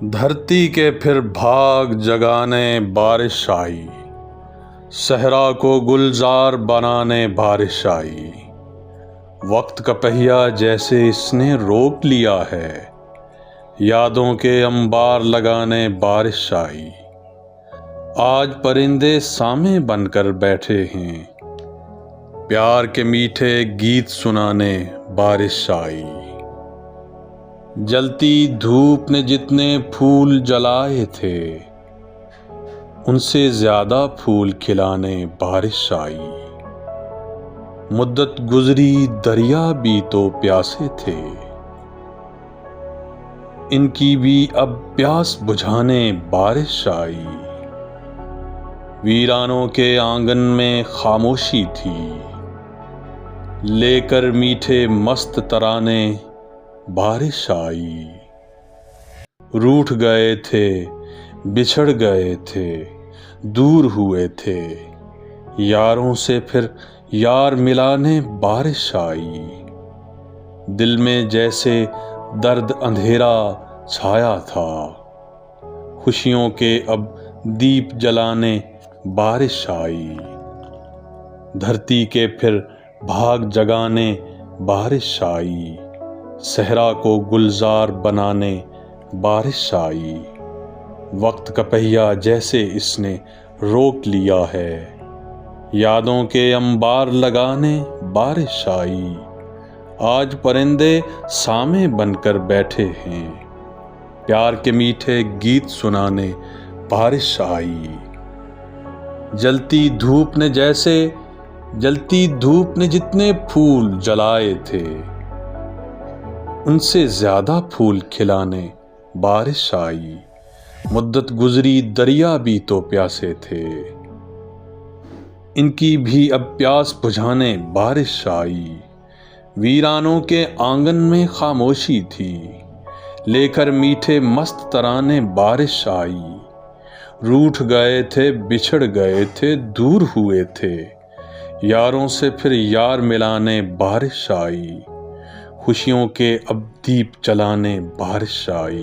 धरती के फिर भाग जगाने बारिश आई, सहरा को गुलजार बनाने बारिश आई। वक्त का पहिया जैसे इसने रोक लिया है, यादों के अंबार लगाने बारिश आई। आज परिंदे सामे बनकर बैठे हैं, प्यार के मीठे गीत सुनाने बारिश आई। जलती धूप ने जितने फूल जलाए थे, उनसे ज्यादा फूल खिलाने बारिश आई। मुद्दत गुजरी दरिया भी तो प्यासे थे, इनकी भी अब प्यास बुझाने बारिश आई। वीरानों के आंगन में खामोशी थी, लेकर मीठे मस्त तराने बारिश आई। रूठ गए थे, बिछड़ गए थे, दूर हुए थे, यारों से फिर यार मिलाने बारिश आई। दिल में जैसे दर्द अंधेरा छाया था, खुशियों के अब दीप जलाने बारिश आई। धरती के फिर भाग जगाने बारिश आई, सहरा को गुलजार बनाने बारिश आई। वक्त का पहिया जैसे इसने रोक लिया है, यादों के अंबार लगाने बारिश आई। आज परिंदे सामे बनकर बैठे हैं, प्यार के मीठे गीत सुनाने बारिश आई। जलती धूप ने जितने फूल जलाए थे, उनसे ज्यादा फूल खिलाने बारिश आई। मुद्दत गुजरी दरिया भी तो प्यासे थे, इनकी भी अब प्यास बुझाने बारिश आई। वीरानों के आंगन में खामोशी थी, लेकर मीठे मस्त तराने बारिश आई। रूठ गए थे, बिछड़ गए थे, दूर हुए थे, यारों से फिर यार मिलाने बारिश आई। खुशियों के अब दीप जलाने बारिश आई।